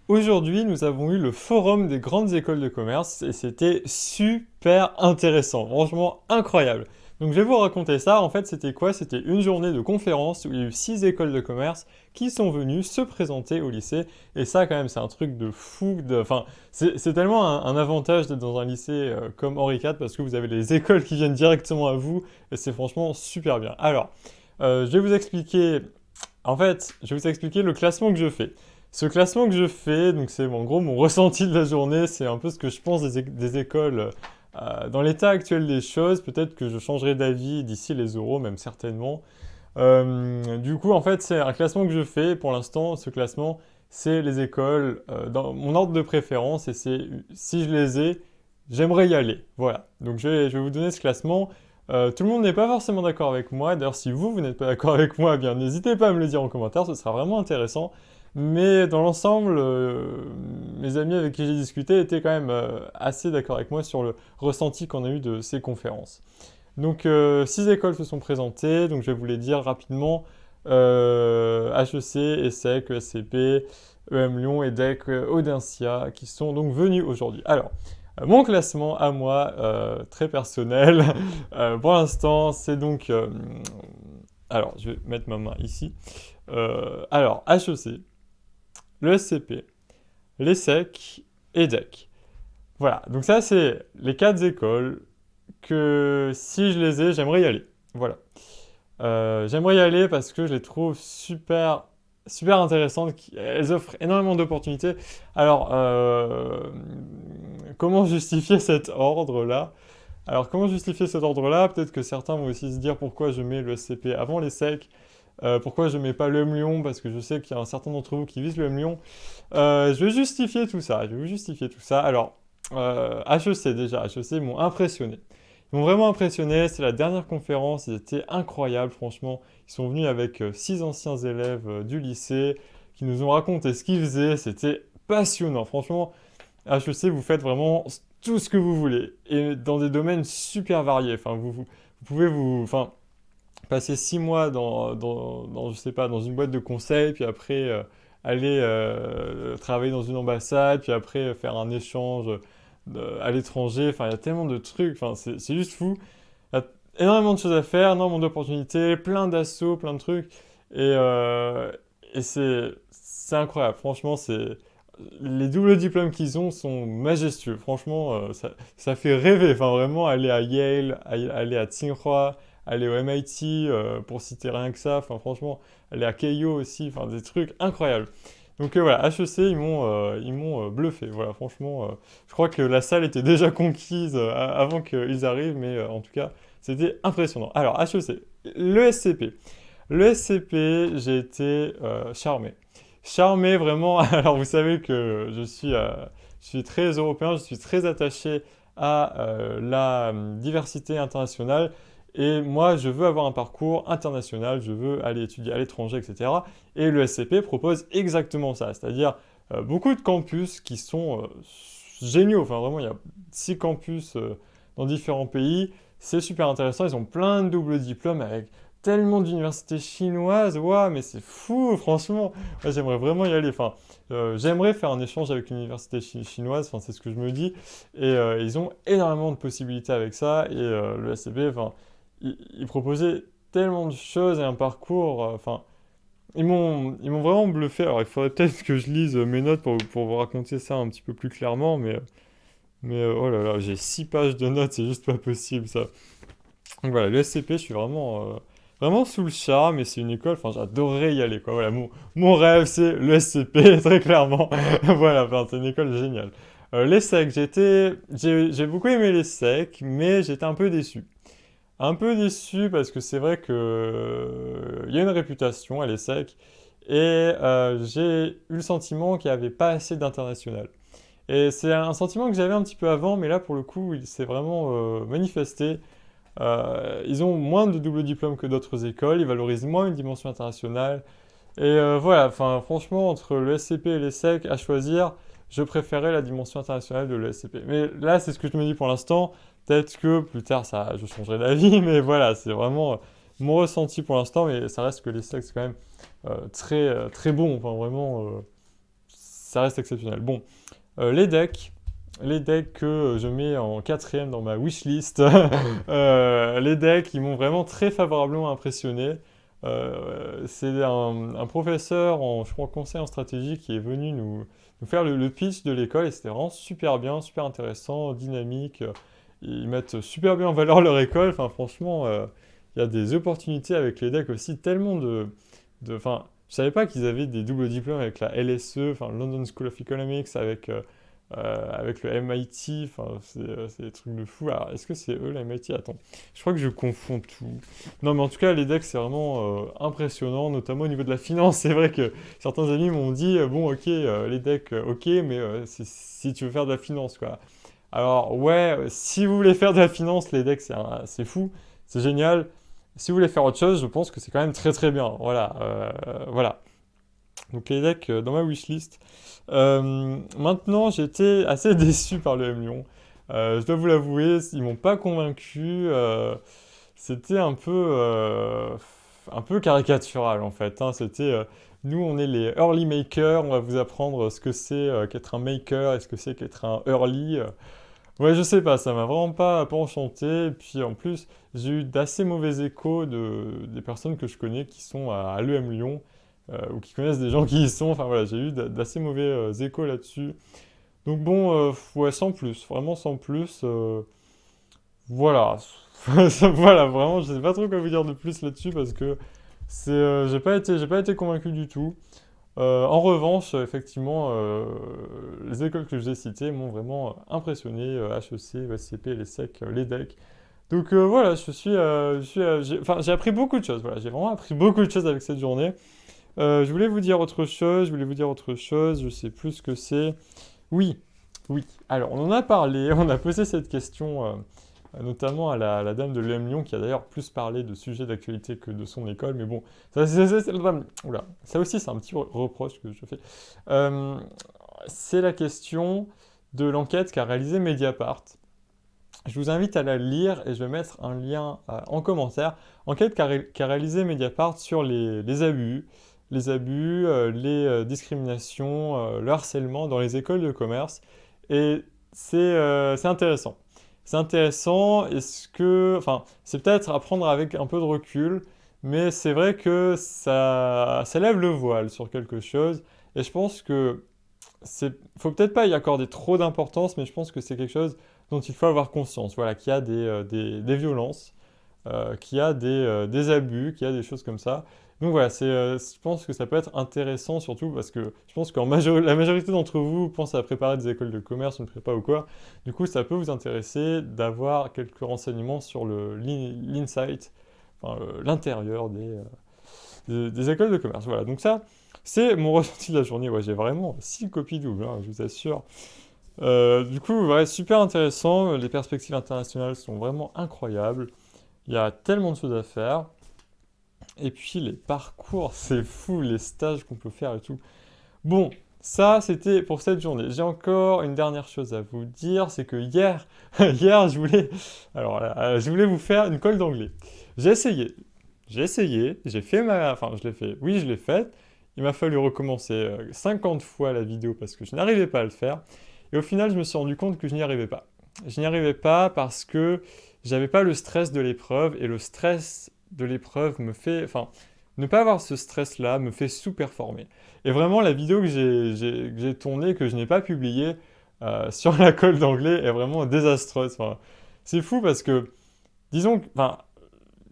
Aujourd'hui, nous avons eu le forum des grandes écoles de commerce et c'était super intéressant, franchement incroyable. Donc je vais vous raconter ça. En fait, c'était quoi? C'était une journée de conférence où il y a eu 6 écoles de commerce qui sont venues se présenter au lycée. Et ça, quand même, c'est un truc de fou. Enfin, c'est tellement un avantage d'être dans un lycée comme Henri IV parce que vous avez les écoles qui viennent directement à vous et c'est franchement super bien. Alors, je vais vous expliquer. En fait, je vais vous expliquer le classement que je fais. Ce classement que je fais, donc c'est en gros mon ressenti de la journée, c'est un peu ce que je pense des écoles dans l'état actuel des choses. Peut-être que je changerai d'avis d'ici les euros, même certainement. Du coup, en fait, c'est un classement que je fais. Pour l'instant, ce classement, c'est les écoles dans mon ordre de préférence et c'est si je les ai, j'aimerais y aller. Voilà. Donc je vais vous donner ce classement. Tout le monde n'est pas forcément d'accord avec moi. D'ailleurs, si vous n'êtes pas d'accord avec moi, eh bien n'hésitez pas à me le dire en commentaire, ce sera vraiment intéressant. Mais dans l'ensemble, mes amis avec qui j'ai discuté étaient quand même assez d'accord avec moi sur le ressenti qu'on a eu de ces conférences. Donc, 6 écoles se sont présentées, donc je vais vous les dire rapidement. HEC, ESSEC, ESCP, EM Lyon, EDEC, Audencia, qui sont donc venus aujourd'hui. Alors, mon classement à moi, très personnel, pour l'instant, c'est donc... alors, je vais mettre ma main ici. Alors, HEC, le SCP, l'ESSEC, EDEC. Voilà, donc ça, c'est les 4 écoles que si je les ai, j'aimerais y aller. Voilà. J'aimerais y aller parce que je les trouve super intéressantes. Elles offrent énormément d'opportunités. Alors, comment justifier cet ordre-là? Alors, comment justifier cet ordre-là? Peut-être que certains vont aussi se dire pourquoi je mets le SCP avant les SEC. Pourquoi je mets pas le M Lyon? Parce que je sais qu'il y a un certain d'entre vous qui visent le M Lyon. Je vais justifier tout ça. Je vais vous justifier tout ça. Alors, HEC déjà. HEC m'ont impressionné. Ils m'ont vraiment impressionné. C'est la dernière conférence. Ils étaient incroyables, franchement. Ils sont venus avec 6 anciens élèves du lycée qui nous ont raconté ce qu'ils faisaient. C'était passionnant. Franchement, HEC, vous faites vraiment tout ce que vous voulez et dans des domaines super variés. Enfin, vous pouvez enfin, passer 6 mois je sais pas, dans une boîte de conseil, puis après aller travailler dans une ambassade, puis après faire un échange à l'étranger. Enfin, il y a tellement de trucs. Enfin, c'est juste fou. Il y a énormément de choses à faire, énormément d'opportunités, plein d'assauts, plein de trucs. Et c'est incroyable. Franchement, les doubles diplômes qu'ils ont sont majestueux. Franchement, ça fait rêver. Enfin, vraiment, aller à Yale, aller à Tsinghua, aller au MIT, pour citer rien que ça. Enfin, franchement, aller à Keio aussi. Enfin, des trucs incroyables. Donc voilà, HEC, ils m'ont bluffé. Voilà, franchement, je crois que la salle était déjà conquise avant qu'ils arrivent, mais en tout cas, c'était impressionnant. Alors, HEC, le SCP. Le SCP, j'ai été charmé. Charmé vraiment. Alors, vous savez que je suis très européen, je suis très attaché à la diversité internationale. Et moi, je veux avoir un parcours international, je veux aller étudier à l'étranger, etc. Et le SCP propose exactement ça, c'est-à-dire beaucoup de campus qui sont géniaux. Enfin, vraiment, il y a 6 campus dans différents pays. C'est super intéressant. Ils ont plein de doubles diplômes avec tellement d'universités chinoises. Waouh, mais c'est fou, franchement. Moi, j'aimerais vraiment y aller. Enfin, j'aimerais faire un échange avec une université chinoise. Enfin, c'est ce que je me dis. Et ils ont énormément de possibilités avec ça. Et le SCP, enfin, ils proposaient tellement de choses et un parcours. Enfin, ils m'ont vraiment bluffé. Alors, il faudrait peut-être que je lise mes notes pour vous raconter ça un petit peu plus clairement, mais oh là là, j'ai 6 pages de notes, c'est juste pas possible ça. Donc voilà, le SCP, je suis vraiment sous le charme et c'est une école, enfin, j'adorerais y aller, quoi. Voilà, mon rêve, c'est le SCP, très clairement. Voilà, enfin, c'est une école géniale. Les SEC, j'ai beaucoup aimé les SEC, mais j'étais un peu déçu. Un peu déçu parce que c'est vrai que il y a une réputation à l'ESSEC et j'ai eu le sentiment qu'il n'y avait pas assez d'international. Et c'est un sentiment que j'avais un petit peu avant, mais là pour le coup il s'est vraiment manifesté. Ils ont moins de double diplôme que d'autres écoles, ils valorisent moins une dimension internationale. Et voilà, enfin franchement entre le SCP et l'ESSEC à choisir, je préférais la dimension internationale de l'ESCP. Mais là c'est ce que je me dis pour l'instant. Peut-être que plus tard je changerai d'avis, mais voilà, c'est vraiment mon ressenti pour l'instant. Mais ça reste que l'ESSEC c'est quand même très bon. Enfin vraiment, ça reste exceptionnel. Bon, les decks. Les decks que je mets en quatrième dans ma wishlist, les decks qui m'ont vraiment très favorablement impressionné. C'est un professeur en, je crois, conseil en stratégie qui est venu nous faire le pitch de l'école et c'était vraiment super bien, super intéressant, dynamique. Ils mettent super bien en valeur leur école. Enfin, franchement, il y a des opportunités avec les decks aussi, tellement enfin, je savais pas qu'ils avaient des doubles diplômes avec la LSE, enfin London School of Economics, avec le MIT, enfin c'est des trucs de fou. Alors est-ce que c'est eux le MIT? Attends, je crois que je confonds tout. Non mais en tout cas les decks c'est vraiment impressionnant, notamment au niveau de la finance. C'est vrai que certains amis m'ont dit bon ok les decks ok mais si tu veux faire de la finance quoi. Alors ouais si vous voulez faire de la finance les decks c'est fou, c'est génial. Si vous voulez faire autre chose je pense que c'est quand même très très bien. Voilà voilà. Donc les decks dans ma wishlist. Maintenant, j'étais assez déçu par le M Lyon. Je dois vous l'avouer, ils m'ont pas convaincu. C'était un peu caricatural en fait, hein. C'était nous, on est les early makers, on va vous apprendre ce que c'est qu'être un maker et ce que c'est qu'être un early. Ouais, je sais pas, ça m'a vraiment pas enchanté. Et puis en plus, j'ai eu d'assez mauvais échos des personnes que je connais qui sont à l'EM Lyon ou qui connaissent des gens qui y sont. Enfin voilà, j'ai eu d'assez mauvais échos là-dessus. Donc bon, ouais, sans plus, vraiment sans plus. Voilà. Voilà, vraiment, je sais pas trop quoi vous dire de plus là-dessus parce que j'ai pas été convaincu du tout. En revanche, effectivement, les écoles que je vous ai citées m'ont vraiment impressionné, HEC, ESCP, les SEC, les DEC. Donc voilà, enfin, j'ai appris beaucoup de choses, voilà, j'ai vraiment appris beaucoup de choses avec cette journée. Je voulais vous dire autre chose, je sais plus ce que c'est. Oui, oui, alors on en a parlé, on a posé cette question notamment à la dame de l'EM Lyon qui a d'ailleurs plus parlé de sujets d'actualité que de son école, mais bon, oula, ça aussi c'est un petit reproche que je fais. Euh, c'est la question de l'enquête qu'a réalisée Mediapart. Je vous invite à la lire et je vais mettre un lien en commentaire. Enquête qu'a réalisée Mediapart sur les discriminations, le harcèlement dans les écoles de commerce. Et c'est intéressant. C'est intéressant, enfin, c'est peut-être à prendre avec un peu de recul, mais c'est vrai que ça lève le voile sur quelque chose. Et je pense que faut peut-être pas y accorder trop d'importance, mais je pense que c'est quelque chose dont il faut avoir conscience. Voilà, qu'il y a des violences, qu'il y a des abus, qu'il y a des choses comme ça. Donc voilà, je pense que ça peut être intéressant, surtout parce que je pense que la majorité d'entre vous pensent à préparer des écoles de commerce, une prépa ou quoi. Du coup, ça peut vous intéresser d'avoir quelques renseignements sur l'insight, enfin, l'intérieur des écoles de commerce. Voilà, donc ça, c'est mon ressenti de la journée. Ouais, j'ai vraiment 6 copies doubles, hein, je vous assure. Du coup, ouais, super intéressant. Les perspectives internationales sont vraiment incroyables. Il y a tellement de choses à faire. Et puis les parcours, c'est fou, les stages qu'on peut faire et tout. Bon, ça c'était pour cette journée. J'ai encore une dernière chose à vous dire, c'est que hier, hier alors là, je voulais vous faire une colle d'anglais. J'ai essayé, j'ai fait enfin je l'ai fait, oui je l'ai faite. Il m'a fallu recommencer 50 fois la vidéo parce que je n'arrivais pas à le faire. Et au final, je me suis rendu compte que je n'y arrivais pas. Je n'y arrivais pas parce que j'avais pas le stress de l'épreuve et le stress de l'épreuve enfin, ne pas avoir ce stress-là me fait sous-performer. Et vraiment, la vidéo que j'ai tournée, que je n'ai pas publiée sur la colle d'anglais est vraiment désastreuse. Enfin, c'est fou parce que, enfin,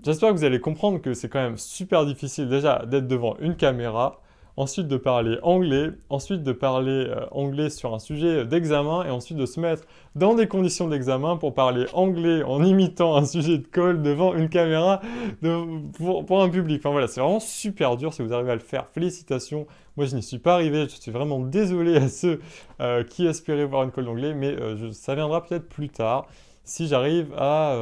j'espère que vous allez comprendre que c'est quand même super difficile déjà d'être devant une caméra, ensuite de parler anglais, ensuite de parler anglais sur un sujet d'examen et ensuite de se mettre dans des conditions d'examen pour parler anglais en imitant un sujet de colle devant une caméra pour un public. Enfin voilà, c'est vraiment super dur si vous arrivez à le faire. Félicitations. Moi, je n'y suis pas arrivé. Je suis vraiment désolé à ceux qui espéraient voir une colle d'anglais, mais ça viendra peut-être plus tard si j'arrive à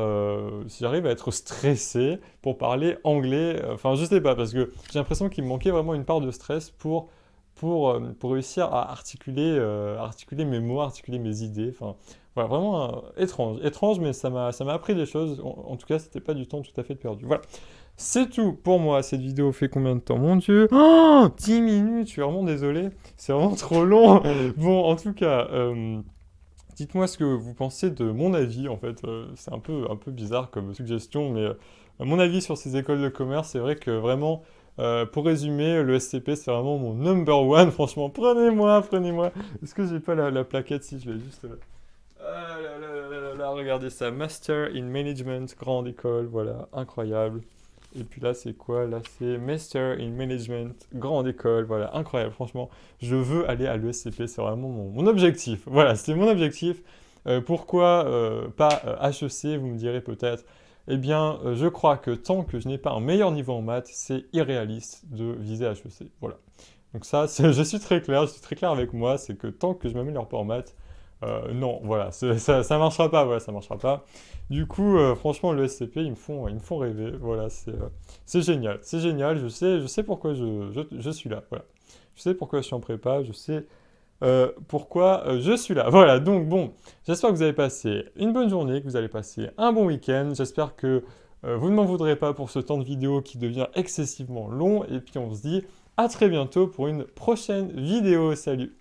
être stressé pour parler anglais. Enfin, je sais pas, parce que j'ai l'impression qu'il me manquait vraiment une part de stress pour réussir à articuler mes mots, articuler mes idées. Enfin, voilà, vraiment étrange. Étrange, mais ça m'a appris des choses. En tout cas, c'était pas du temps tout à fait perdu. Voilà. C'est tout pour moi. Cette vidéo fait combien de temps? Mon Dieu! Oh, 10 minutes, je suis vraiment désolé. C'est vraiment trop long. Bon, en tout cas, dites-moi ce que vous pensez de mon avis. En fait, c'est un peu bizarre comme suggestion, mais mon avis sur ces écoles de commerce, c'est vrai que vraiment, pour résumer, le SCP, c'est vraiment mon number one. Franchement, prenez-moi, prenez-moi. Est-ce que j'ai pas la plaquette si je l'ai juste là? Ah là là là là là là, regardez ça, Master in Management, grande école, voilà, incroyable. Et puis là, c'est quoi? Là, c'est Master in Management, grande école, voilà, incroyable, franchement. Je veux aller à l'ESCP, c'est vraiment mon objectif. Voilà, c'est mon objectif. Pourquoi pas HEC, vous me direz peut-être. Eh bien, je crois que tant que je n'ai pas un meilleur niveau en maths, c'est irréaliste de viser HEC. Voilà. Donc ça, je suis très clair avec moi, c'est que tant que je m'améliore pas en maths, non, voilà, ça marchera pas, voilà, ça marchera pas. Du coup, franchement, le SCP, ils me font rêver, voilà, c'est génial, je sais pourquoi je suis là, voilà. Je sais pourquoi je suis en prépa, je sais pourquoi je suis là. Voilà, donc bon, j'espère que vous avez passé une bonne journée, que vous allez passer un bon week-end, j'espère que vous ne m'en voudrez pas pour ce temps de vidéo qui devient excessivement long, et puis on se dit à très bientôt pour une prochaine vidéo, salut!